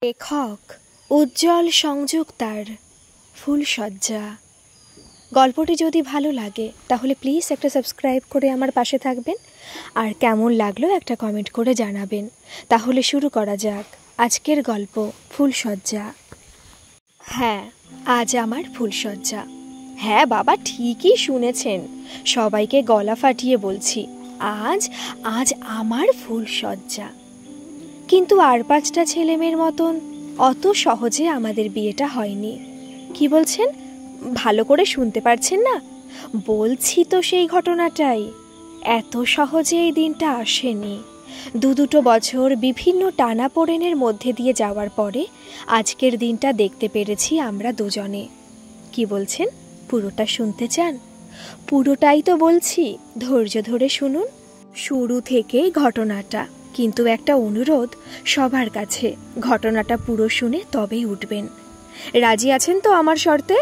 লেখক উজ্জ্বল সংযুক্তার ফুলশয্যা। গল্পটি যদি ভালো লাগে তাহলে প্লিজ একটা সাবস্ক্রাইব করে আমার পাশে থাকবেন, আর কেমন লাগলো একটা কমেন্ট করে জানাবেন। তাহলে শুরু করা যাক আজকের গল্প ফুলশয্যা। হ্যাঁ, আজ আমার ফুলশয্যা। হ্যাঁ বাবা, ঠিকই শুনেছেন, সবাইকে গলা ফাটিয়ে বলছি, আজ আজ আমার ফুলশয্যা। কিন্তু আর 5টা ছেলেমেয়ের মতন অত সহজে আমাদের বিয়েটা হয়নি। কি বলছেন? ভালো করে শুনতে পারছেন না? বলছি তো সেই ঘটনাটাই। এত সহজে এই দিনটা আসেনি। দুটো বছর বিভিন্ন টানাপোড়েনের মধ্যে দিয়ে যাওয়ার পরে আজকের দিনটা দেখতে পেরেছি আমরা দুজনে। কি বলছেন? পুরোটা শুনতে চান? পুরোটাই তো বলছি, ধৈর্য ধরে শুনুন শুরু থেকে ঘটনাটা। কিন্তু একটা অনুরোধ সবার কাছে, ঘটনাটা পুরো শুনে তবেই উঠবেন। রাজি আছেন তো আমার শর্তে?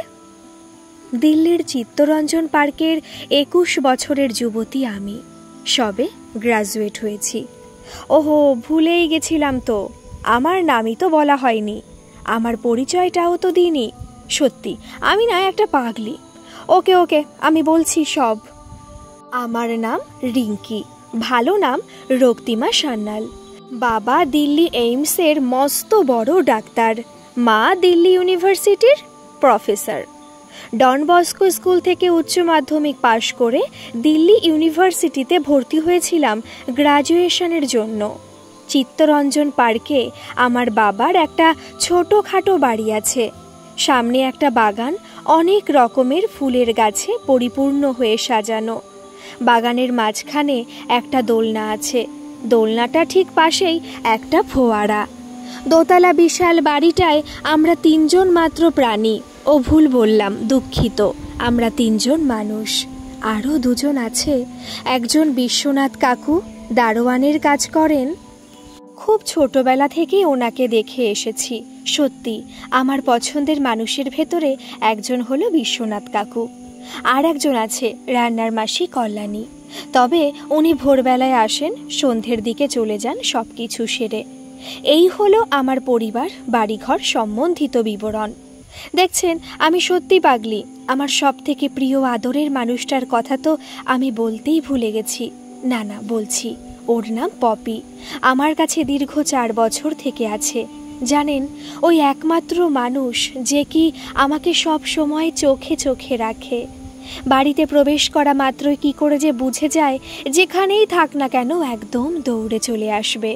দিল্লির চিত্তরঞ্জন পার্কের 21 বছরের যুবতী আমি, সবে গ্রাজুয়েট হয়েছি। ওহো, ভুলেই গেছিলাম তো, আমার নামই তো বলা হয়নি, আমার পরিচয়টাও তো দিইনি। সত্যি আমি না একটা পাগলি। ওকে ওকে, আমি বলছি সব। আমার নাম রিঙ্কি, ভালো নাম রক্তিমা সান্যাল। বাবা দিল্লি এইমসের মস্ত বড় ডাক্তার, মা দিল্লি ইউনিভার্সিটির প্রফেসর। ডন বস্কো স্কুল থেকে উচ্চ মাধ্যমিক পাশ করে দিল্লি ইউনিভার্সিটিতে ভর্তি হয়েছিলাম গ্রাজুয়েশনের জন্য। চিত্তরঞ্জন পার্কে আমার বাবার একটা ছোটোখাটো বাড়ি আছে, সামনে একটা বাগান, অনেক রকমের ফুলের গাছে পরিপূর্ণ হয়ে সাজানো। বাগানের মাঝখানে একটা দোলনা আছে, দোলনাটা ঠিক পাশেই একটা ফোয়ারা। দোতলা বিশাল বাড়িটায় আমরা 3 জন মাত্র প্রাণী। ও ভুল বললাম, দুঃখিত, আমরা 3 জন মানুষ। আরও 2 জন আছে, একজন বিশ্বনাথ কাকু, দারোয়ানের কাজ করেন। খুব ছোটবেলা থেকেই ওনাকে দেখে এসেছি। সত্যি আমার পছন্দের মানুষের ভেতরে একজন হলো বিশ্বনাথ কাকু, আর একজন আছে রান্নার মাসি কল্যাণী। তবে উনি ভোরবেলায় আসেন, সন্ধ্যের দিকে চলে যান সব কিছু সেরে। এই হলো আমার পরিবার, বাড়িঘর সম্বন্ধিত বিবরণ। দেখছেন, আমি সত্যি পাগলি। আমার সব থেকে প্রিয় আদরের মানুষটার কথা তো আমি বলতেই ভুলে গেছি। না বলছি, ওর নাম পপি। আমার কাছে দীর্ঘ 4 বছর থেকে আছে। জানেন, ওই একমাত্র মানুষ যে কি আমাকে সব সময় চোখে চোখে রাখে। বাড়িতে প্রবেশ করা মাত্রই কি করে যে বুঝে যায়, যেখানেই থাক না কেন একদম দৌড়ে চলে আসবে,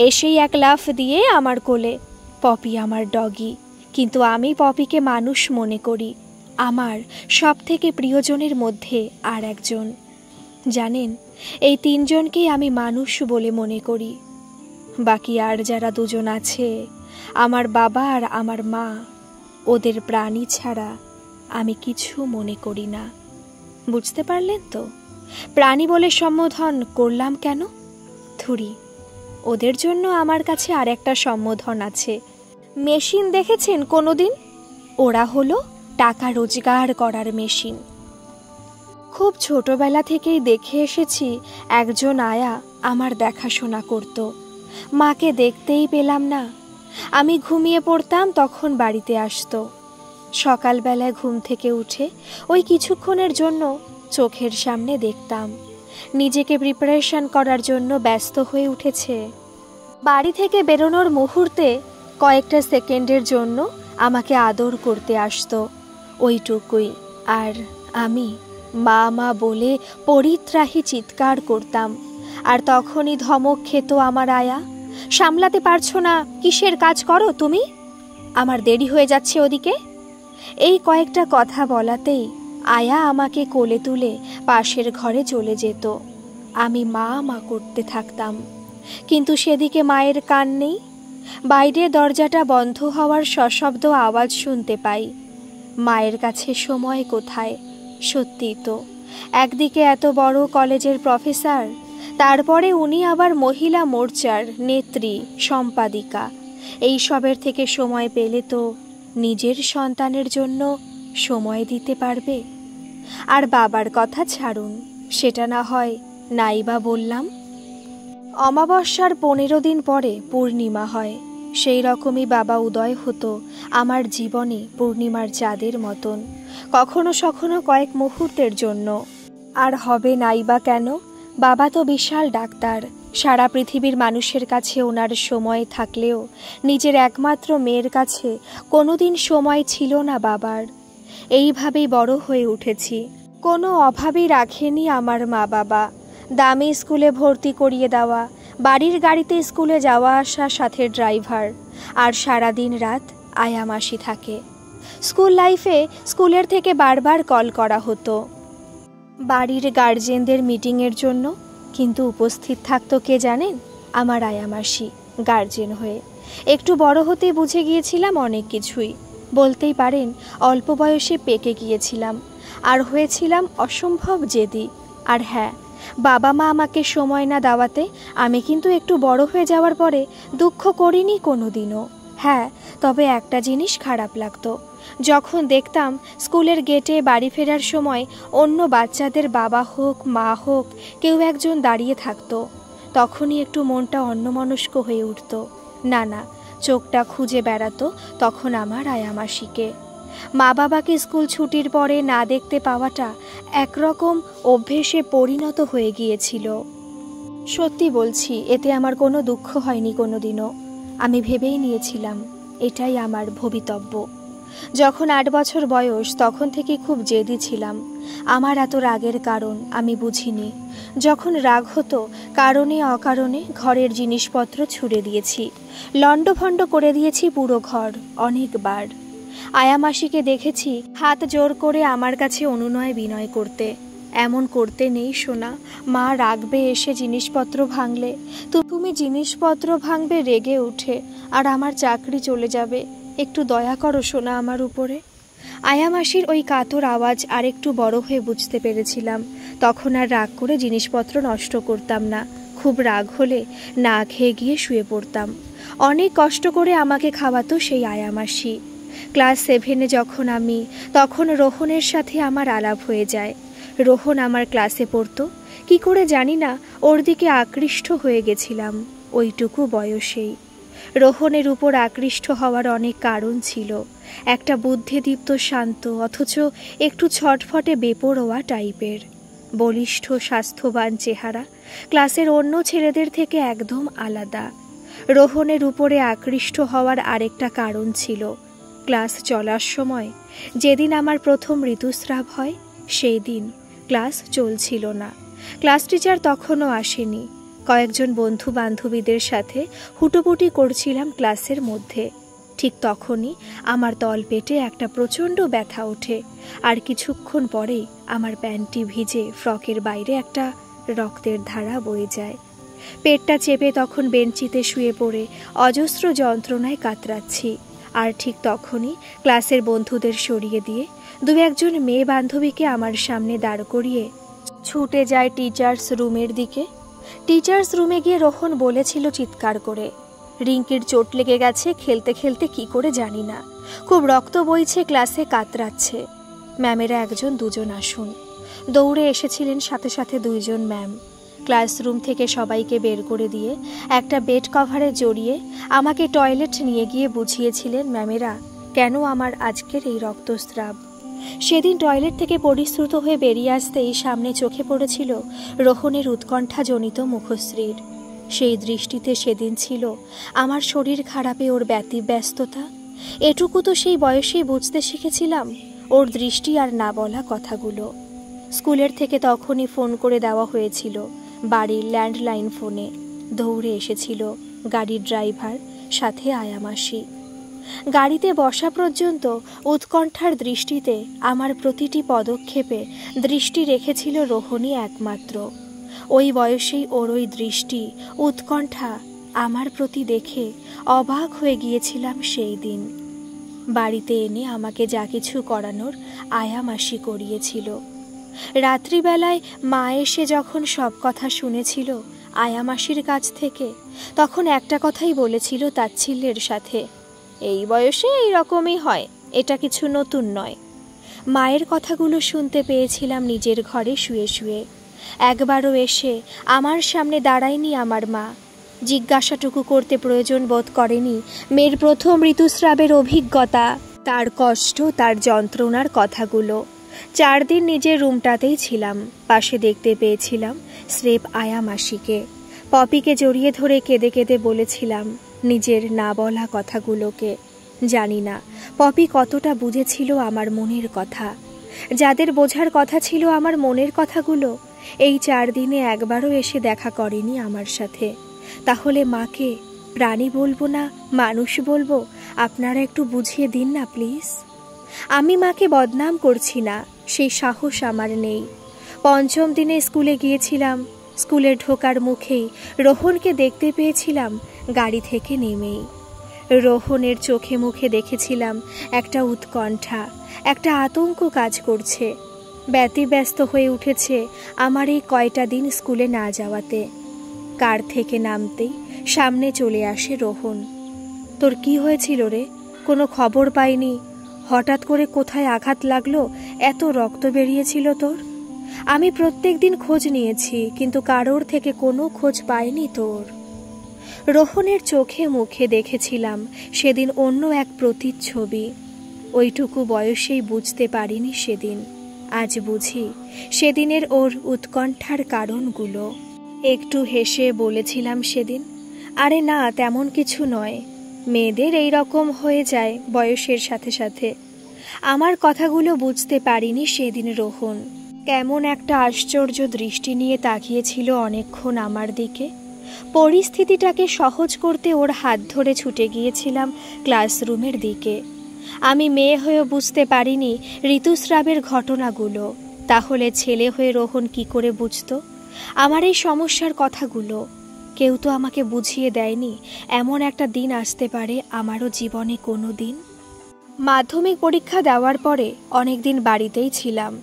এসেই এক লাফ দিয়ে আমার কোলে। পপি আমার ডগি, কিন্তু আমি পপিকে মানুষ মনে করি, আমার সব থেকে প্রিয়জনের মধ্যে আর একজন। জানেন, এই 3 জনকেই আমি মানুষ বলে মনে করি। বাকি আর যারা 2 জন আছে, আমার বাবা আর আমার মা, ওদের প্রাণী ছাড়া আমি কিছু মনে করি না। বুঝতে পারলেন তো প্রাণী বলে সম্বোধন করলাম কেন? থুরি, ওদের জন্য আমার কাছে আর একটা সম্বোধন আছে। মেশিন দেখেছেন কোনোদিন? ওরা হলো টাকা রোজগার করার মেশিন। খুব ছোটবেলা থেকেই দেখে এসেছি একজন আয়া আমার দেখাশোনা করত। মাকে দেখতেই পেলাম না। আমি ঘুমিয়ে পড়তাম, তখন বাড়িতে আসতো। সকালবেলায় ঘুম থেকে উঠে ওই কিছুক্ষণের জন্য চোখের সামনে দেখতাম নিজেকে প্রিপারেশন করার জন্য ব্যস্ত হয়ে উঠেছে। বাড়ি থেকে বেরোনোর মুহূর্তে কয়েকটা সেকেন্ডের জন্য আমাকে আদর করতে আসতো, ওইটুকুই। আর আমি মা মা বলে পরিত্রাহী চিৎকার করতাম, আর তখনই ধমক খেত আমার আয়া, সামলাতে পারছো না, কিসের কাজ করো তুমি, আমার দেরি হয়ে যাচ্ছে ওদিকে। এই কয়েকটা কথা বলাতেই আয়া আমাকে কোলে তুলে পাশের ঘরে চলে যেত। আমি মা মা করতে থাকতাম, কিন্তু সেদিকে মায়ের কান নেই। বাইরে দরজাটা বন্ধ হওয়ার সশব্দ আওয়াজ শুনতে পাই। মায়ের কাছে সময় কোথায়? সত্যি তো, একদিকে এত বড় কলেজের প্রফেসর, তারপরে উনি আবার মহিলা মোর্চার নেত্রী, সম্পাদিকা। এই সবের থেকে সময় পেলে তো নিজের সন্তানের জন্য সময় দিতে পারবে। আর বাবার কথা ছাড়ুন, সেটা না হয় নাইবা বললাম। অমাবস্যার 15 দিন পরে পূর্ণিমা হয়। সেই রকমই বাবা উদয় হতো আমার জীবনে পূর্ণিমার চাঁদের মতন, কখনো সখনো কয়েক মুহূর্তের জন্য। আর হবে নাই বা কেন? বাবা তো বিশাল ডাক্তার। সারা পৃথিবীর মানুষের কাছে ওনার সময় থাকলেও নিজের একমাত্র মেয়ের কাছে কোনোদিন সময় ছিল না বাবার। এইভাবেই বড় হয়ে উঠেছি। কোনো অভাবই রাখেনি আমার মা বাবা। দামি স্কুলে ভর্তি করিয়ে দেওয়া, বাড়ির গাড়িতে স্কুলে যাওয়া আসা, সাথে ড্রাইভার, আর সারাদিন রাত আয়া মাসি থাকে। স্কুল লাইফে স্কুলের থেকে বারবার কল করা হতো বাড়ির গার্জেনদের মিটিংয়ের জন্য, কিন্তু উপস্থিত থাকতো কে জানেন? আমার আয়া মাসি গার্জেন হয়ে। একটু বড় হতে বুঝে গিয়েছিলাম অনেক কিছুই। বলতেই পারেন অল্প বয়সে পেকে গিয়েছিলাম, আর হয়েছিলাম অসম্ভব জেদি। আর হ্যাঁ, বাবা মা আমাকে সময় না দেওয়াতে আমি কিন্তু একটু বড় হয়ে যাওয়ার পরে দুঃখ করিনি কোনো দিনও। হ্যাঁ, তবে একটা জিনিস খারাপ লাগতো, যখন দেখতাম স্কুলের গেটে বাড়ি ফেরার সময় অন্য বাচ্চাদের বাবা হোক মা হোক কেউ একজন দাঁড়িয়ে থাকতো, তখনই একটু মনটা অন্যমনস্ক হয়ে উঠত। না, চোখটা খুঁজে বেড়াতো তখন আমার আয়া মাসিকে। মা বাবাকে স্কুল ছুটির পরে না দেখতে পাওয়াটা একরকম অভ্যেসে পরিণত হয়ে গিয়েছিল। সত্যি বলছি, এতে আমার কোনো দুঃখ হয়নি কোনোদিনও। আমি ভেবেই নিয়েছিলাম এটাই আমার ভবিতব্য। যখন 8 বছর বয়স তখন থেকে খুব জেদি ছিলাম। আমার এত রাগের কারণ আমি বুঝিনি। যখন রাগ হতো কারণে অকারণে ঘরের জিনিসপত্র ছুঁড়ে দিয়েছি, লণ্ডভণ্ড করে দিয়েছি পুরো ঘর অনেকবার। আয়া মাসিকে দেখেছি হাত জোর করে আমার কাছে অনুনয় বিনয় করতে। এমন করতে নেই সোনা, মা রাগবে এসে জিনিসপত্র ভাঙলে, তুমি জিনিসপত্র ভাঙবে রেগে উঠে, আর আমার চাকরি চলে যাবে, একটু দয়া করো সোনা আমার উপরে। আয়া মাসির ওই কাতর আওয়াজ আর একটু বড় হয়ে বুঝতে পেরেছিলাম। তখন আর রাগ করে জিনিসপত্র নষ্ট করতাম না। খুব রাগ হলে না খেয়ে গিয়ে শুয়ে পড়তাম। অনেক কষ্ট করে আমাকে খাওয়াতো সেই আয়া মাসি। ক্লাস 7-এ যখন আমি, তখন রোহনের সাথে আমার আলাপ হয়ে যায়। রোহন আমার ক্লাসে পড়তো। কি করে জানি না ওর দিকে আকৃষ্ট হয়ে গেছিলাম ওইটুকু বয়সেই। রোহনের উপর আকৃষ্ট হওয়ার অনেক কারণ ছিল। একটা বুদ্ধিদীপ্ত শান্ত অথচ একটু ছটফটে বেপরোয়া টাইপের, বলিষ্ঠ স্বাস্থ্যবান চেহারা, ক্লাসের অন্য ছেলেদের থেকে একদম আলাদা। রোহনের উপরে আকৃষ্ট হওয়ার আরেকটা কারণ ছিল, ক্লাস চলার সময় যেদিন আমার প্রথম ঋতুস্রাব হয় সেই দিন ক্লাস চলছিল না। ক্লাস টিচার তখনও আসেনি। কয়েকজন বন্ধু বান্ধবীদের সাথে হুটোপুটি করছিলাম ক্লাসের মধ্যে। ঠিক তখনই আমার তলপেটে একটা প্রচণ্ড ব্যথা ওঠে, আর কিছুক্ষণ পরেই আমার প্যান্টটি ভিজে ফ্রকের বাইরে একটা রক্তের ধারা বয়ে যায়। পেটটা চেপে তখন বেঞ্চিতে শুয়ে পড়ে অজস্র যন্ত্রণায় কাতরাচ্ছি। আর ঠিক তখনই ক্লাসের বন্ধুদের সরিয়ে দিয়ে 2-1 মেয়ে বান্ধবীকে আমার সামনে দাঁড় করিয়ে ছুটে যায় টিচার্স রুমের দিকে। টিচার্স রুমে গিয়ে রোহন বলেছিল চিৎকার করে, রিঙ্কির চোট লেগে গেছে খেলতে খেলতে, কি করে জানি না, খুব রক্ত বইছে, ক্লাসে কাতরাচ্ছে। ম্যামেরা 1-2 আসুন। দৌড়ে এসেছিলেন সাথে সাথে 2 ম্যাম। ক্লাসরুম থেকে সবাইকে বের করে দিয়ে একটা বেড কভারে জড়িয়ে আমাকে টয়লেট নিয়ে গিয়ে বুঝিয়েছিলেন ম্যামেরা কেন আমার আজকের এই রক্তস্রাব। সেদিন টয়লেট থেকে পরিশ্রুত হয়ে বেরিয়ে আসতেই সামনে চোখে পড়েছিল রোহনের উৎকণ্ঠাজনিত মুখশ্রীর। সেই দৃষ্টিতে সেদিন ছিল আমার শরীর খারাপে ওর ব্যতিব্যস্ততা। এটুকু তো সেই বয়সেই বুঝতে শিখেছিলাম, ওর দৃষ্টি আর না বলা কথাগুলো। স্কুলের থেকে তখনই ফোন করে দেওয়া হয়েছিল বাড়ির ল্যান্ডলাইন ফোনে। দৌড়ে এসেছিল গাড়ির ড্রাইভার, সাথে আয়া মাসি। গাড়িতে বসা পর্যন্ত উৎকণ্ঠার দৃষ্টিতে আমার প্রতিটি পদক্ষেপে দৃষ্টি রেখেছিল রোহনই একমাত্র। ওই বয়সেই ওর ওই দৃষ্টি, উৎকণ্ঠা আমার প্রতি দেখে অবাক হয়ে গিয়েছিলাম সেই দিন। বাড়িতে এনে আমাকে যা কিছু করানোর আয়া মাসি করিয়েছিল। রাত্রিবেলায় মা এসে যখন সব কথা শুনেছিল আয়া মাসির কাছ থেকে, তখন একটা কথাই বলেছিল তাচ্ছিল্যের সাথে, এই বয়সে এই রকমই হয়, এটা কিছু নতুন নয়। মায়ের কথাগুলো শুনতে পেয়েছিলাম নিজের ঘরে শুয়ে শুয়ে। একবারও এসে আমার সামনে দাঁড়ায়নি আমার মা। জিজ্ঞাসাটুকু করতে প্রয়োজন বোধ করেনি মেয়ের প্রথম ঋতুস্রাবের অভিজ্ঞতা, তার কষ্ট, তার যন্ত্রণার কথাগুলো। 4 দিন নিজের রুমটাতেই ছিলাম। পাশে দেখতে পেয়েছিলাম স্রেফ আয়া মাসিকে। পপিকে জড়িয়ে ধরে কেঁদে কেঁদে বলেছিলাম নিজের না বলা কথাগুলোকে। জানি না পপি কতটা বুঝেছিল আমার মনের কথা। যাদের বোঝার কথা ছিল আমার মনের কথাগুলো, এই 4 দিনে একবারও এসে দেখা করেনি আমার সাথে। তাহলে মাকে প্রাণী বলবো না মানুষ বলবো? আপনারা একটু বুঝিয়ে দিন না প্লিজ। আমি মাকে বদনাম করছি না, সেই সাহস আমার নেই। 5ম দিনে স্কুলে গিয়েছিলাম। স্কুলে ঢোকার মুখেই রোহনকে দেখতে পেয়েছিলাম গাড়ি থেকে নেমেই। রোহনের চোখে মুখে দেখেছিলাম একটা উৎকণ্ঠা, একটা আতঙ্ক কাজ করছে। ব্যতিব্যস্ত হয়ে উঠেছে আমার এই কয়টা দিন স্কুলে না যাওয়াতে। কার থেকে নামতেই সামনে চলে আসে রোহন। তোর কি হয়েছিল রে? কোনো খবর পাইনি। হঠাৎ করে কোথায় আঘাত লাগলো? এত রক্ত বেরিয়েছিল তোর? আমি প্রত্যেক দিন খোঁজ নিয়েছি, কিন্তু কারোর থেকে কোনো খোঁজ পাইনি তোর। রোহনের চোখে মুখে দেখেছিলাম সেদিন অন্য এক প্রতিচ্ছবি। ওইটুকু বয়সেই বুঝতে পারিনি সেদিন। আজ বুঝি সেদিনের ওর উৎকণ্ঠার কারণগুলো। একটু হেসে বলেছিলাম সেদিন, আরে না, তেমন কিছু নয়। মেয়েদের এই রকম হয়ে যায় বয়সের সাথে সাথে। আমার কথাগুলো বুঝতে পারিনি সেদিন রোহন। কেমন একটা আশ্চর্য দৃষ্টি নিয়ে তাকিয়েছিল অনেকক্ষণ আমার দিকে। পরিস্থিতিটাকে সহজ করতে ওর হাত ধরে ছুটে গিয়েছিলাম ক্লাসরুমের দিকে। আমি মেয়ে হয়েও বুঝতে পারিনি ঋতুস্রাবের ঘটনাগুলো। তাহলে ছেলে হয়ে রোহন কি করে বুঝতো আমার এই সমস্যার কথাগুলো? কেউ তো আমাকে বুঝিয়ে দেয়নি এমন একটা দিন আসতে পারে আমারও জীবনে কোনো দিন। মাধ্যমিক পরীক্ষা দেওয়ার পরে অনেক দিন বাড়িতেই ছিলাম।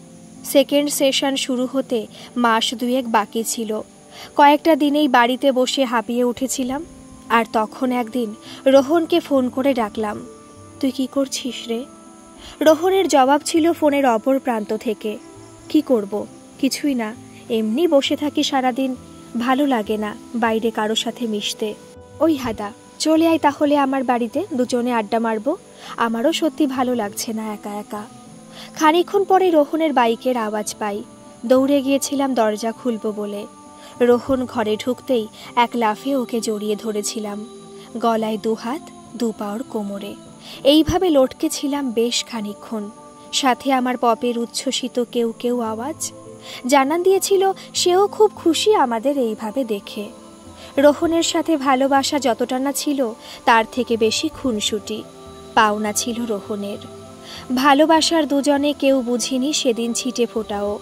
2nd সেশন শুরু হতে মাস 2 বাকি ছিল। কয়েকটা দিনেই বাড়িতে বসে হাঁপিয়ে উঠেছিলাম। আর তখন একদিন রোহনকে ফোন করে ডাকলাম, তুই কি করছিস রে? রোহনের জবাব ছিল ফোনের অপর প্রান্ত থেকে, কি করব? কিছুই না, এমনি বসে থাকি সারাদিন, ভালো লাগে না বাইরে কারো সাথে মিশতে। ওই হাদা, চলে আয় তাহলে আমার বাড়িতে, দুজনে আড্ডা মারবো। আমারও সত্যি ভালো লাগছে না একা একা। খানিকক্ষণ পরে রোহনের বাইকের আওয়াজ পাই। দৌড়ে গিয়েছিলাম দরজা খুলব বলে। রোহন ঘরে ঢুকতেই এক লাফে ওকে জড়িয়ে ধরেছিলাম। গলায় 2 হাত, 2 পাওয়ার কোমরে। এইভাবে লটকে ছিলাম বেশ খানিকক্ষণ। সাথে আমার পপের উচ্ছ্বসিত কেউ কেউ আওয়াজ জানান দিয়েছিল সেও খুব খুশি আমাদের এইভাবে দেখে। রোহনের সাথে ভালোবাসা যতটা না ছিল তার থেকে বেশি খুনসুটি পাওনা ছিল রোহনের। ভালোবাসার দুজনে কেউ বুঝিনি সেদিন ছিটে ফোটাও।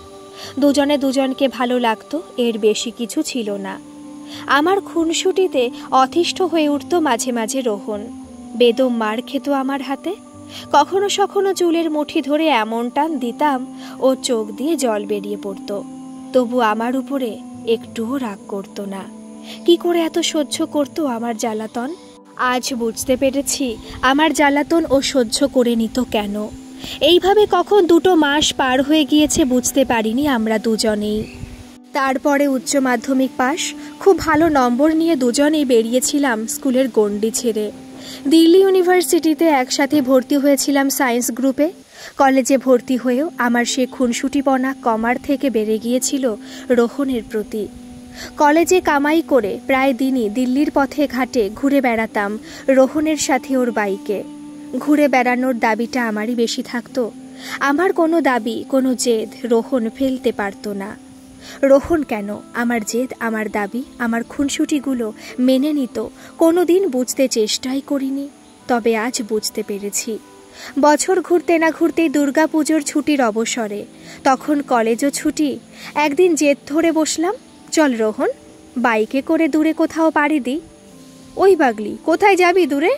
দুজনে দুজনকে ভালো লাগতো, এর বেশি কিছু ছিল না। আমার খুনসুটিতে অতিষ্ঠ হয়ে উঠত মাঝে মাঝে রোহন। বেদম মার খেত আমার হাতে। কখনো সখনো চুলের মুঠি ধরে এমন টান দিতাম ও চোখ দিয়ে জল বেরিয়ে পড়ত। তবু আমার উপরে একটুও রাগ করতো না। কি করে এত সহ্য করতো আমার জ্বালাতন? আজ বুঝতে পেরেছি আমার জ্বালাতন ও সহ্য করে নিত কেন। এইভাবে কখন 2 মাস পার হয়ে গিয়েছে বুঝতে পারিনি আমরা দুজনেই। তারপরে উচ্চ মাধ্যমিক পাশ, খুব ভালো নম্বর নিয়ে দুজনেই বেরিয়েছিলাম স্কুলের গণ্ডি ছেড়ে। দিল্লি ইউনিভার্সিটিতে একসাথে ভর্তি হয়েছিলাম সায়েন্স গ্রুপে। কলেজে ভর্তি হয়েও আমার সে খুনসুটিপনা কমার থেকে বেড়ে গিয়েছিল রোহনের প্রতি। কলেজে কামাই করে প্রায় দিনই দিল্লির পথে ঘাটে ঘুরে বেড়াতাম রোহনের সাথে ওর বাইকে। ঘুরে বেড়ানোর দাবিটা আমারই বেশি থাকতো। আমার কোনো দাবি, কোনো জেদ রোহন ফেলতে পারত না। রোহন কেন আমার জেদ, আমার দাবি, আমার খুনসুটিগুলো মেনে নিত কোনো দিন বুঝতে চেষ্টাই করিনি। তবে আজ বুঝতে পেরেছি। বছর ঘুরতে না ঘুরতেই দুর্গাপুজোর ছুটির অবসরে, তখন কলেজও ছুটি, একদিন জেদ ধরে বসলাম, চল রোহন বাইকে করে দূরে কোথাও পাড়ি দিই। ওই পাগলি, কোথায় যাবি দূরে?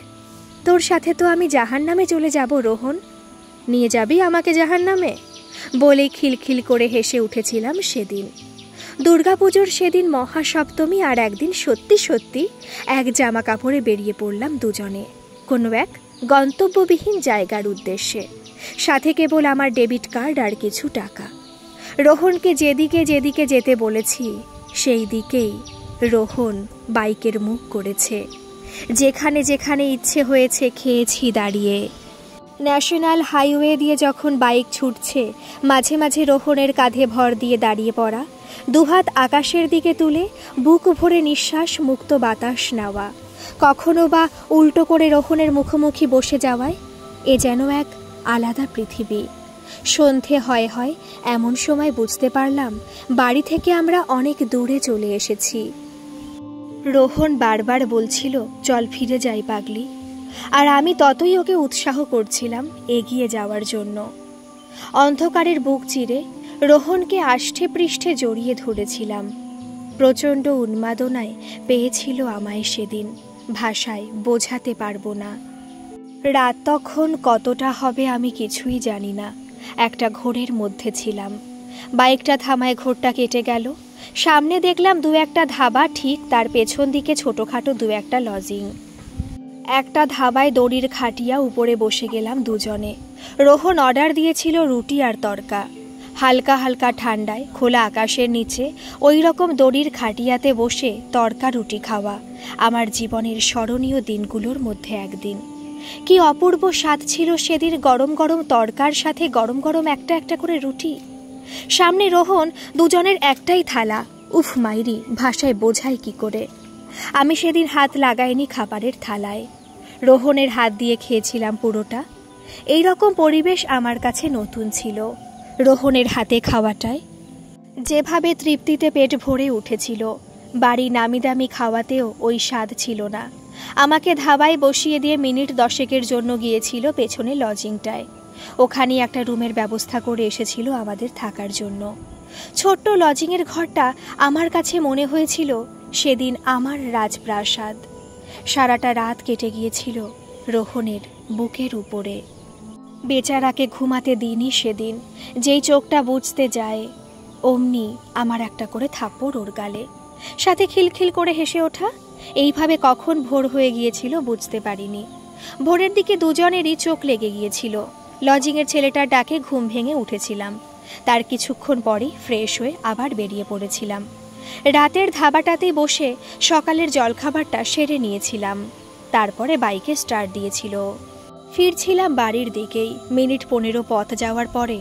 তোর সাথে তো আমি জাহান্নামে চলে যাব রোহন। নিয়ে যাবি আমাকে জাহান্নামে? বলেই খিলখিল করে হেসে উঠেছিলাম সেদিন। দুর্গাপুজোর সেদিন মহাসপ্তমী, আর একদিন সত্যি সত্যি এক জামা কাপড়ে বেরিয়ে পড়লাম দুজনে কোনো এক গন্তব্যবিহীন জায়গার উদ্দেশ্যে। সাথে কেবল আমার ডেবিট কার্ড আর কিছু টাকা। রোহনকে যেদিকে যেদিকে যেতে বলেছি সেই দিকেই রোহন বাইকের মুখ করেছে। যেখানে যেখানে ইচ্ছে হয়েছে খেয়েছি দাঁড়িয়ে। ন্যাশনাল হাইওয়ে দিয়ে যখন বাইক ছুটছে, মাঝে মাঝে রোহনের কাঁধে ভর দিয়ে দাঁড়িয়ে পড়া, দুহাত আকাশের দিকে তুলে বুক ভরে নিঃশ্বাস মুক্ত বাতাস নেওয়া, কখনো বা উল্টো করে রোহনের মুখোমুখি বসে যাওয়ায় এ যেন এক আলাদা পৃথিবী। সন্ধে হয় হয় এমন সময় বুঝতে পারলাম বাড়ি থেকে আমরা অনেক দূরে চলে এসেছি। রোহন বারবার বলছিল, চল ফিরে যাই পাগলি, আর আমি ততই ওকে উৎসাহ করছিলাম এগিয়ে যাওয়ার জন্য। অন্ধকারের বুক চিরে রোহনকে আষ্ঠে পৃষ্ঠে জড়িয়ে ধরেছিলাম। প্রচণ্ড উন্মাদনায় পেয়েছিল আমায় সেদিন, ভাষায় বোঝাতে পারবো না। রাত তখন কতটা হবে আমি কিছুই জানি না। একটা ঘোরের মধ্যে ছিলাম। বাইকটা থামায় ঘোরটা কেটে গেল। সামনে দেখলাম দু একটা ধাবা, ঠিক তার পেছন দিকে ছোটোখাটো দু একটা লজিং। একটা ধাবায় দড়ির খাটিয়া উপরে বসে গেলাম দুজনে। রোহন অর্ডার দিয়েছিল রুটি আর তড়কা। হালকা হালকা ঠান্ডায় খোলা আকাশের নিচে ওই রকম দড়ির খাটিয়াতে বসে তড়কা রুটি খাওয়া আমার জীবনের স্মরণীয় দিনগুলোর মধ্যে একদিন। কি অপূর্ব স্বাদ ছিল সেদিন গরম গরম তড়কার সাথে গরম গরম একটা একটা করে রুটি। সামনে রোহন, দুজনের একটাই থালা। উফ মাইরি, ভাষায় বোঝাই কি করে। আমি সেদিন হাত লাগাইনি খাবারের থালায়, রোহনের হাত দিয়ে খেয়েছিলাম পুরোটা। এই রকম পরিবেশ আমার কাছে নতুন ছিল। রোহনের হাতে খাওয়াটায় যেভাবে তৃপ্তিতে পেট ভরে উঠেছিল, বাড়ি নামি দামি খাওয়াতেও ওই স্বাদ ছিল না। আমাকে ধাবায় বসিয়ে দিয়ে মিনিট 10 জন্য গিয়েছিল পেছনে লজিংটায়। ওখানে একটা রুমের ব্যবস্থা করে এসেছিল আমাদের থাকার জন্য। ছোট্ট লজিংয়ের ঘরটা আমার কাছে মনে হয়েছিল সেদিন আমার রাজপ্রাসাদ। সারাটা রাত কেটে গিয়েছিল রোহনের বুকের উপরে। বেচারাকে ঘুমাতে দিইনি সেদিন। যেই চোখটা বুঝতে যায় অমনি আমার একটা করে থাপ্পড় ওর গালে, সাথে খিলখিল করে হেসে ওঠা। এইভাবে কখন ভোর হয়ে গিয়েছিল বুঝতে পারিনি। ভোরের দিকে দুজনেরই চোখ লেগে গিয়েছিল। লজিংয়ের ছেলেটার ডাকে ঘুম ভেঙে উঠেছিলাম। তার কিছুক্ষণ পরেই ফ্রেশ হয়ে আবার বেরিয়ে পড়েছিলাম। রাতের ধাবাটাতেই বসে সকালের জলখাবারটা সেরে নিয়েছিলাম। তারপরে বাইকে স্টার্ট দিয়েছিল। ফিরছিলাম বাড়ির দিকেই। মিনিট 15 পথ যাওয়ার পরে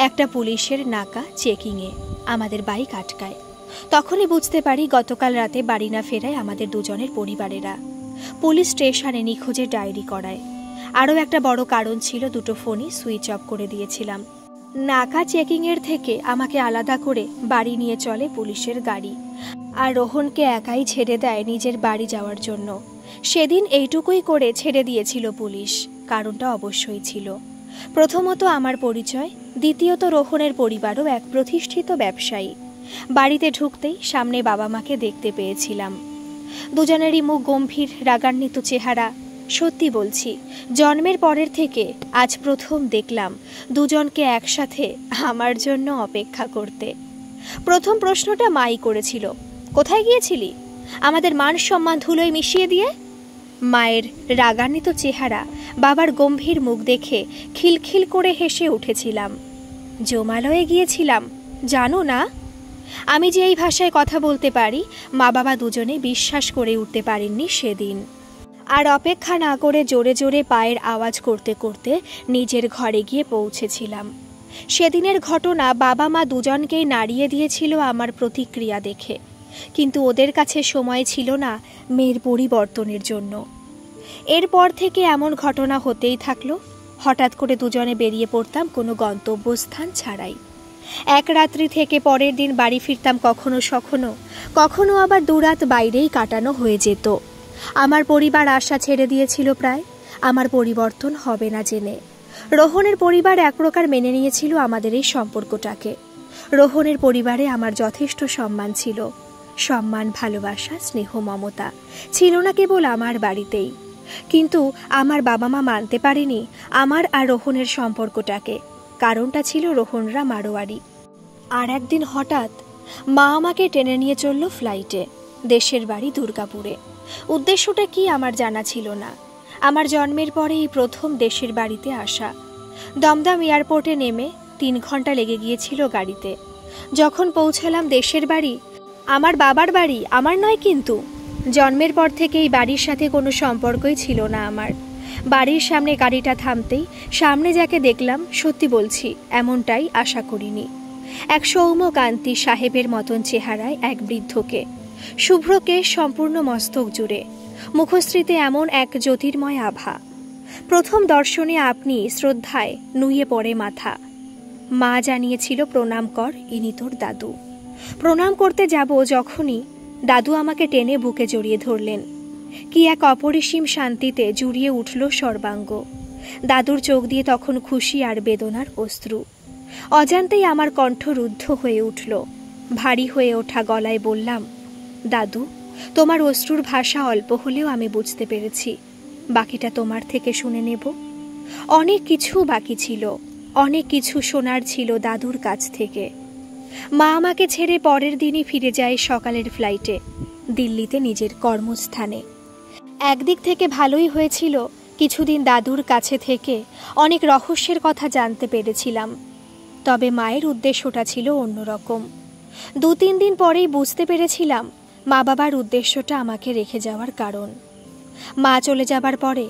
একটা পুলিশের নাকা চেকিংয়ে আমাদের বাইক আটকায়। তখনই বুঝতে পারি গতকাল রাতে বাড়ি না ফেরায় আমাদের দুজনের পরিবারেরা। পুলিশ স্টেশনে নিখোঁজের ডায়েরি করায়। আরও একটা বড় কারণ ছিল, দুটো ফোনই সুইচ অফ করে দিয়েছিলাম। নাকা চেকিংয়ের থেকে আমাকে আলাদা করে বাড়ি নিয়ে চলে পুলিশের গাড়ি, আর রোহনকে একাই ছেড়ে দেয় নিজের বাড়ি যাওয়ার জন্য। সেদিন এইটুকুই করে ছেড়ে দিয়েছিল পুলিশ। কারণটা অবশ্যই ছিল, প্রথমত আমার পরিচয়, দ্বিতীয়ত রোহনের পরিবারও এক প্রতিষ্ঠিত ব্যবসায়ী। বাড়িতে ঢুকতেই সামনে বাবা মাকে দেখতে পেয়েছিলাম। দুজনেরই মুখ গম্ভীর, রাগান্বিত চেহারা। সত্যি বলছি, জন্মের পরের থেকে আজ প্রথম দেখলাম দুজনকে একসাথে আমার জন্য অপেক্ষা করতে। প্রথম প্রশ্নটা মাই করেছিল, কোথায় গিয়েছিলি আমাদের মান সম্মান ধুলোয় মিশিয়ে দিয়ে? মায়ের রাগান্বিত চেহারা, বাবার গম্ভীর মুখ দেখে খিলখিল করে হেসে উঠেছিলাম। জমালয়ে গিয়েছিলাম, জানো না? আমি যে এই ভাষায় কথা বলতে পারি, মা বাবা দুজনে বিশ্বাস করে উঠতে পারেননি সেদিন। আর অপেক্ষা না করে জোরে জোরে পায়ের আওয়াজ করতে করতে নিজের ঘরে গিয়ে পৌঁছেছিলাম। সেদিনের ঘটনা বাবা মা দুজনকেই নাড়িয়ে দিয়েছিল আমার প্রতিক্রিয়া দেখে, কিন্তু ওদের কাছে সময় ছিল না মেয়ের পরিবর্তনের জন্য। এরপর থেকে এমন ঘটনা হতেই থাকলো। হঠাৎ করে দুজনে বেরিয়ে পড়তাম কোনো গন্তব্যস্থান ছাড়াই। এক রাত্রি থেকে পরের দিন বাড়ি ফিরতাম কখনো সখনো, কখনো আবার দুরাত বাইরেই কাটানো হয়ে যেত। আমার পরিবার আশা ছেড়ে দিয়েছিল প্রায়, আমার পরিবর্তন হবে না জেনে। রোহনের পরিবার এক প্রকার মেনে নিয়েছিল আমাদের এই সম্পর্কটাকে। রোহনের পরিবারে আমার যথেষ্ট সম্মান ছিল। সম্মান, ভালোবাসা, স্নেহ, মমতা ছিল না কেবল আমার বাড়িতেই। কিন্তু আমার বাবা মা মানতে পারেনি আমার আর রোহনের সম্পর্কটাকে। কারণটা ছিল রোহনরা মারোয়ারি। আর একদিন হঠাৎ মা আমাকে টেনে নিয়ে চলল ফ্লাইটে, দেশের বাড়ি দুর্গাপুরে। উদ্দেশ্যটা কি আমার জানা ছিল না। আমার জন্মের পরে এই প্রথম দেশের বাড়িতে আসা। দমদম এয়ারপোর্টে নেমে 3 ঘন্টা লেগে গিয়েছিল গাড়িতে। যখন পৌঁছালাম দেশের বাড়ি, আমার বাবার বাড়ি, আমার নয় কিন্তু। জন্মের পর থেকে এই বাড়ির সাথে কোনো সম্পর্কই ছিল না আমার। বাড়ির সামনে গাড়িটা থামতেই সামনে যাকে দেখলাম, সত্যি বলছি এমনটাই আশা করিনি। এক সৌম্যকান্তি সাহেবের মতন চেহারায় এক বৃদ্ধকে, শুভ্র কেশ সম্পূর্ণ মস্তক জুড়ে, মুখশ্রীতে এমন এক জ্যোতির্ময় আভা। প্রথম দর্শনে আপনি শ্রদ্ধায় নুয়ে পড়ে মাথা। মা জানিয়েছিল প্রণাম কর, ইনি তোর দাদু। প্রণাম করতে যাব যখনই দাদু আমাকে টেনে বুকে জড়িয়ে ধরলেন। কি এক অপরিসীম শান্তিতে জুড়িয়ে উঠল সর্বাঙ্গ। দাদুর চোখ দিয়ে তখন খুশি আর বেদনার অশ্রু। অজান্তেই আমার কণ্ঠ রুদ্ধ হয়ে উঠল। ভারী হয়ে ওঠা গলায় বললাম, দাদু, তোমার অশ্রুর ভাষা অল্প হলেও আমি বুঝতে পেরেছি। বাকিটা তোমার থেকে শুনে নেব। অনেক কিছু বাকি ছিল, অনেক কিছু শোনার ছিল দাদুর কাছ থেকে। মা আমাকে ছেড়ে পরের দিনই ফিরে যায় সকালের ফ্লাইটে দিল্লিতে নিজের কর্মস্থানে। একদিক থেকে ভালোই হয়েছিল, কিছুদিন দাদুর কাছে থেকে অনেক রহস্যের কথা জানতে পেরেছিলাম। তবে মায়ের উদ্দেশ্যটা ছিল অন্যরকম। 2-3 দিন পরেই বুঝতে পেরেছিলাম মা বাবার উদ্দেশ্যটা আমাকে রেখে যাওয়ার কারণ। মা চলে যাবার পরে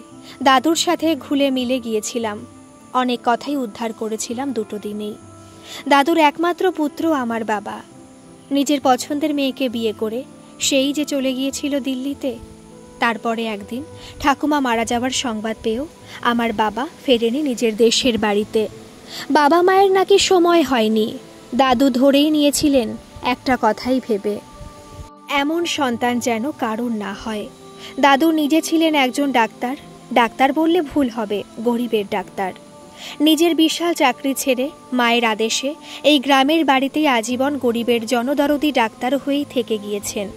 দাদুর সাথে ঘুলে মিলে গিয়েছিলাম। অনেক কথাই উদ্ধার করেছিলাম 2 দিনেই। দাদুর একমাত্র পুত্র আমার বাবা। নিজের পছন্দের মেয়েকে বিয়ে করে সেই যে চলে গিয়েছিল দিল্লিতে। তারপরে একদিন ঠাকুমা মারা যাওয়ার সংবাদ পেয়েও আমার বাবা ফেরেনি নিজের দেশের বাড়িতে। বাবা মায়ের নাকি সময় হয়নি, দাদু ধরেই নিয়েছিলেন একটা কথাই ভেবে, এমন সন্তান যেন কারণ না হয়। দাদু নিজে ছিলেন একজন ডাক্তার, ডাক্তার বললে ভুল হবে, গরিবের ডাক্তার। নিজের বিশাল চাকরি ছেড়ে মায়ের আদেশে এই গ্রামের বাড়িতেই আজীবন গরিবের জনদরদি ডাক্তার হয়েই থেকে গিয়েছেন।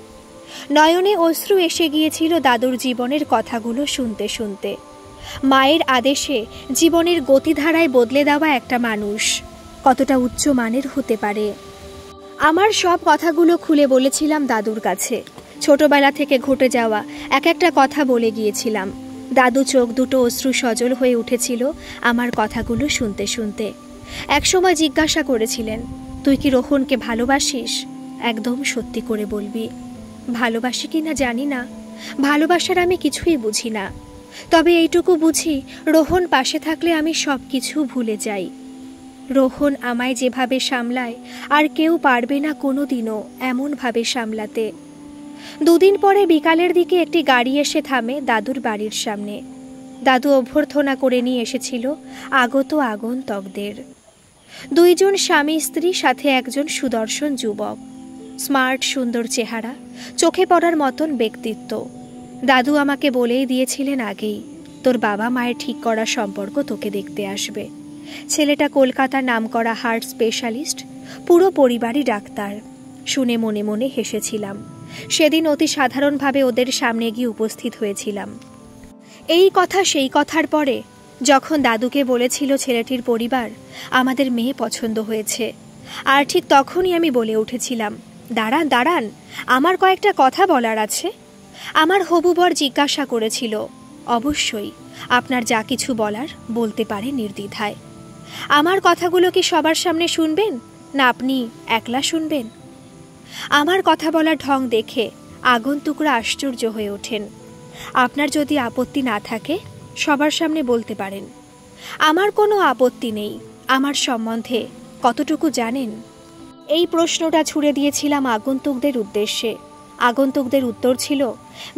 নয়নে অশ্রু এসে গিয়েছিল দাদুর জীবনের কথাগুলো শুনতে শুনতে। মায়ের আদেশে জীবনের গতিধারায় বদলে দেওয়া একটা মানুষ কতটা উচ্চ মানের হতে পারে। আমার সব কথাগুলো খুলে বলেছিলাম দাদুর কাছে। ছোটবেলা থেকে ঘটে যাওয়া এক একটা কথা বলে গিয়েছিলাম। দাদু চোখ দুটো অশ্রু সজল হয়ে উঠেছিল আমার কথাগুলো শুনতে শুনতে। একসময় জিজ্ঞাসা করেছিলেন, তুই কি রোহনকে ভালোবাসিস? একদম সত্যি করে বলবি। ভালোবাসি কি না জানি না, ভালোবাসার আমি কিছুই বুঝি না। তবে এইটুকু বুঝি, রোহন পাশে থাকলে আমি সব কিছু ভুলে যাই। রোহন আমায় যেভাবে সামলায় আর কেউ পারবে না কোনোদিনও এমনভাবে সামলাতে। 2 দিন পরে বিকালের দিকে একটি গাড়ি এসে থামে দাদুর বাড়ির সামনে। দাদু অভ্যর্থনা করে নিয়ে এসেছিল আগত আগন্তকদের। 2 জন স্বামী স্ত্রী, সাথে একজন সুদর্শন যুবক, স্মার্ট সুন্দর চেহারা, চোখে পড়ার মতন ব্যক্তিত্ব। দাদু আমাকে বলেই দিয়েছিলেন আগেই, তোর বাবা মায়ের ঠিক করা সম্পর্ক তোকে দেখতে আসবে। ছেলেটা কলকাতার নামকরা হার্ট স্পেশালিস্ট, পুরো পরিবারই ডাক্তার। শুনে মনে মনে হেসেছিলাম। সেদিন অতি সাধারণভাবে ওদের সামনে গিয়ে উপস্থিত হয়েছিলাম। এই কথা সেই কথার পরে যখন দাদুকে বলেছিল ছেলেটির পরিবার আমাদের মেয়ে পছন্দ হয়েছে, আর ঠিক তখনই আমি বলে উঠেছিলাম, দাঁড়ান দাঁড়ান, আমার কয়েকটা কথা বলার আছে। আমার হবু বর জিজ্ঞাসা করেছিল, অবশ্যই আপনার যা কিছু বলার বলতে পারে নির্দ্বিধায়। আমার কথাগুলো কি সবার সামনে শুনবেন, না আপনি একলা শুনবেন? আমার কথা বলার ঢং দেখে আগন্তুকরা আশ্চর্য হয়ে ওঠেন। আপনার যদি আপত্তি না থাকে সবার সামনে বলতে পারেন। আমার কোনো আপত্তি নেই। আমার সম্বন্ধে কতটুকু জানেন? এই প্রশ্নটা ছুড়ে দিয়েছিলাম আগন্তুকদের উদ্দেশ্যে। আগন্তুকদের উত্তর ছিল,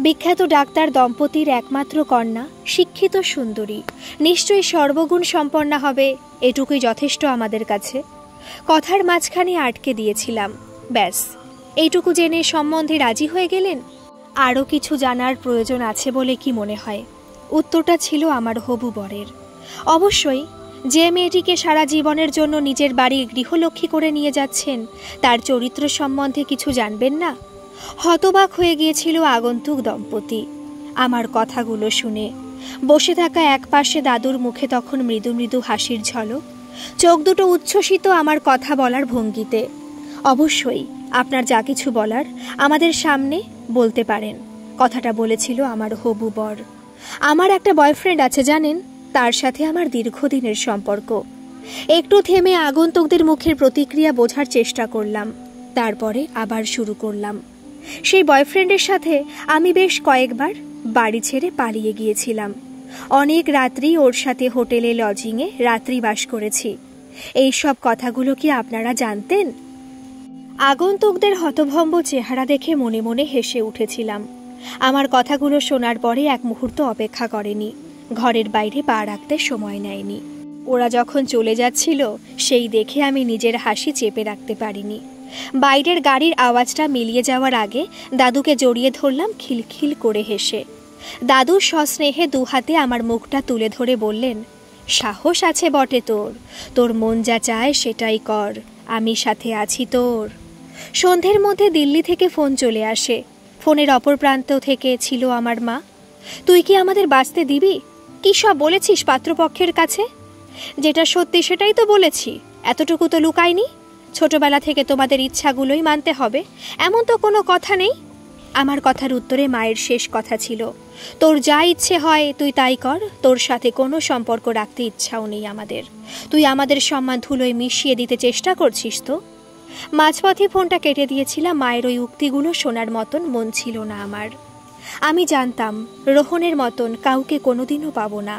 বিখ্যাত ডাক্তার দম্পতির একমাত্র কন্যা, শিক্ষিত সুন্দরী, নিশ্চয়ই সর্বগুণ সম্পন্না হবে, এটুকুই যথেষ্ট আমাদের কাছে। কথার মাঝখানে আটকে দিয়েছিলাম, ব্যাস এইটুকু জেনে সম্বন্ধে রাজি হয়ে গেলেন? আরও কিছু জানার প্রয়োজন আছে বলে কি মনে হয়? উত্তরটা ছিল আমার হবু বরের। অবশ্যই, যে মেয়েটিকে সারা জীবনের জন্য নিজের বাড়ির গৃহলক্ষ্মী করে নিয়ে যাচ্ছেন, তার চরিত্র সম্বন্ধে কিছু জানবেন না? হতবাক হয়ে গিয়েছিল আগন্তুক দম্পতি আমার কথাগুলো শুনে। বসে থাকা এক পাশে দাদুর মুখে তখন মৃদু মৃদু হাসির ঝলক, চোখ দুটো উচ্ছ্বসিত আমার কথা বলার ভঙ্গিতে। অবশ্যই আপনার যা কিছু বলার আমাদের সামনে বলতে পারেন, কথাটা বলেছিল আমার হবু বর। আমার একটা বয়ফ্রেন্ড আছে জানেন, তার সাথে আমার দীর্ঘদিনের সম্পর্ক। একটু থেমে আগন্তুকদের মুখের প্রতিক্রিয়া বোঝার চেষ্টা করলাম। তারপরে আবার শুরু করলাম। সেই বয়ফ্রেন্ডের সাথে আমি বেশ কয়েকবার বাড়ি ছেড়ে পালিয়ে গিয়েছিলাম। অনেক রাত্রি ওর সাথে হোটেলে লজিংয়ে রাত্রিবাস করেছি। এই সব কথাগুলো কি আপনারা জানতেন? আগন্তুকদের হতভম্ব চেহারা দেখে মনে মনে হেসে উঠেছিলাম। আমার কথাগুলো শোনার পরে এক মুহূর্ত অপেক্ষা করেনি, ঘরের বাইরে পা রাখতে সময় নেয়নি। ওরা যখন চলে যাচ্ছিল সেই দেখে আমি নিজের হাসি চেপে রাখতে পারিনি। বাইরের গাড়ির আওয়াজটা মিলিয়ে যাওয়ার আগে দাদুকে জড়িয়ে ধরলাম খিলখিল করে হেসে। দাদু সস্নেহে দুহাতে আমার মুখটা তুলে ধরে বললেন, সাহস আছে বটে তোর, তোর মন যা চায় সেটাই কর, আমি সাথে আছি তোর। সন্ধ্যের মধ্যে দিল্লি থেকে ফোন চলে আসে। ফোনের অপর প্রান্ত থেকে ছিল আমার মা। তুই কি আমাদের বাঁচতে দিবি? কী সব বলেছিস পাত্রপক্ষের কাছে? যেটা সত্যি সেটাই তো বলেছি, এতটুকু তো লুকাইনি। ছোটবেলা থেকে তোমাদের ইচ্ছাগুলোই মানতে হবে এমন তো কোনো কথা নেই। আমার কথার উত্তরে মায়ের শেষ কথা ছিল, তোর যা ইচ্ছে হয় তুই তাই কর, তোর সাথে কোনো সম্পর্ক রাখতে ইচ্ছাও নেই আমাদের। তুই আমাদের সম্মান ধুলোয় মিশিয়ে দিতে চেষ্টা করছিস তো। মাঝপথে ফোনটা কেটে দিয়েছিলাম। মায়ের ওই উক্তিগুলো শোনার মতন মন ছিল না আমার। আমি জানতাম রোহনের মতন কাউকে কোনোদিনও পাবো না।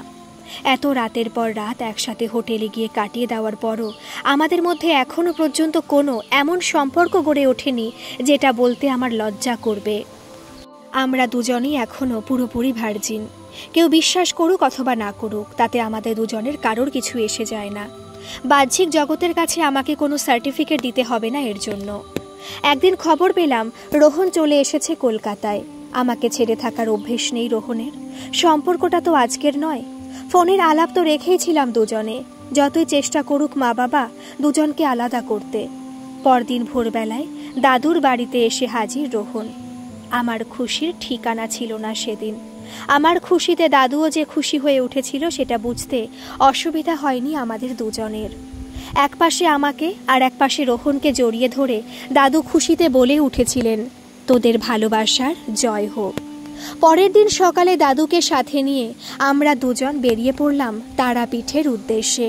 এত রাতের পর রাত একসাথে হোটেলে গিয়ে কাটিয়ে দেওয়ার পরও আমাদের মধ্যে এখনও পর্যন্ত কোনো এমন সম্পর্ক গড়ে ওঠেনি যেটা বলতে আমার লজ্জা করবে। আমরা দুজনেই এখনও পুরোপুরি ভার্জিন। কেউ বিশ্বাস করুক অথবা না করুক, তাতে আমাদের দুজনের কারোর কিছু এসে যায় না। বাহ্যিক জগতের কাছে আমাকে কোনো সার্টিফিকেট দিতে হবে না এর জন্য। একদিন খবর পেলাম রোহন চলে এসেছে কলকাতায়। আমাকে ছেড়ে থাকার অভ্যেস নেই রোহনের। সম্পর্কটা তো আজকের নয়। ফোনের আলাপ তো রেখেইছিলাম দুজনে, যতই চেষ্টা করুক মা বাবা দুজনকে আলাদা করতে। পরদিন ভোরবেলায় দাদুর বাড়িতে এসে হাজির রোহন। আমার খুশির ঠিকানা ছিল না সেদিন। আমার খুশিতে দাদুও যে খুশি হয়ে উঠেছিল সেটা বুঝতে অসুবিধা হয়নি আমাদের দুজনের। এক পাশে আমাকে আর এক পাশে রোহনকে জড়িয়ে ধরে দাদু খুশিতে বলে উঠেছিলেন, তোদের ভালোবাসার জয় হোক। পরের দিন সকালে দাদুকে সাথে নিয়ে আমরা দুজন বেরিয়ে পড়লাম তারাপীঠের উদ্দেশ্যে।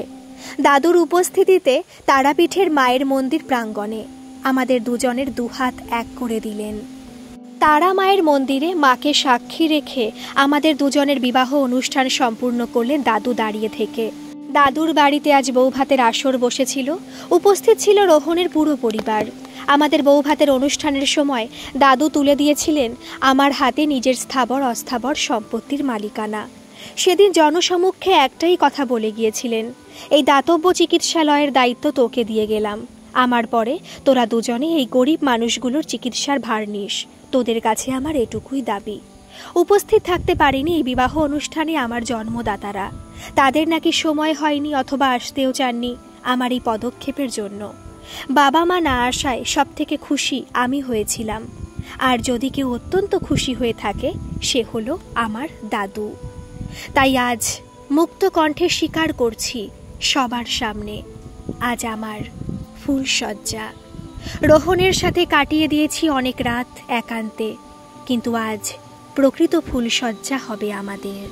দাদুর উপস্থিতিতে তারাপীঠের মায়ের মন্দির প্রাঙ্গণে আমাদের দুজনের দুহাত এক করে দিলেন। তারা মায়ের মন্দিরে মাকে সাক্ষী রেখে আমাদের দুজনের বিবাহ অনুষ্ঠান সম্পূর্ণ করলেন দাদু দাঁড়িয়ে থেকে। দাদুর বাড়িতে আজ বৌভাতের আসর বসেছিল। উপস্থিত ছিল রোহনের পুরো পরিবার। আমাদের বৌভাতের অনুষ্ঠানের সময় দাদু তুলে দিয়েছিলেন আমার হাতে নিজের স্থাবর অস্থাবর সম্পত্তির মালিকানা। সেদিন জনসমক্ষে একটাই কথা বলে গিয়েছিলেন, এই দাতব্য চিকিৎসালয়ের দায়িত্ব তোকে দিয়ে গেলাম। আমার পরে তোরা দুজনে এই গরিব মানুষগুলোর চিকিৎসার ভার নিস। তোদের কাছে আমার এটুকুই দাবি। উপস্থিত থাকতে পারিনি এই বিবাহ অনুষ্ঠানে আমার জন্মদাতারা। তাদের নাকি সময় হয়নি অথবা আসতেও চাননি আমার এই পদক্ষেপের জন্য। বাবা মা না আসায় সব থেকে খুশি আমি হয়েছিলাম। আর যদি কেউ অত্যন্ত খুশি হয়ে থাকে সে হলো আমার দাদু। তাই আজ মুক্ত কণ্ঠে স্বীকার করছি সবার সামনে, আজ আমার ফুলশয্যা। রোহনের সাথে কাটিয়ে দিয়েছি অনেক রাত একান্তে, কিন্তু আজ প্রকৃত ফুলশয্যা হবে আমাদের।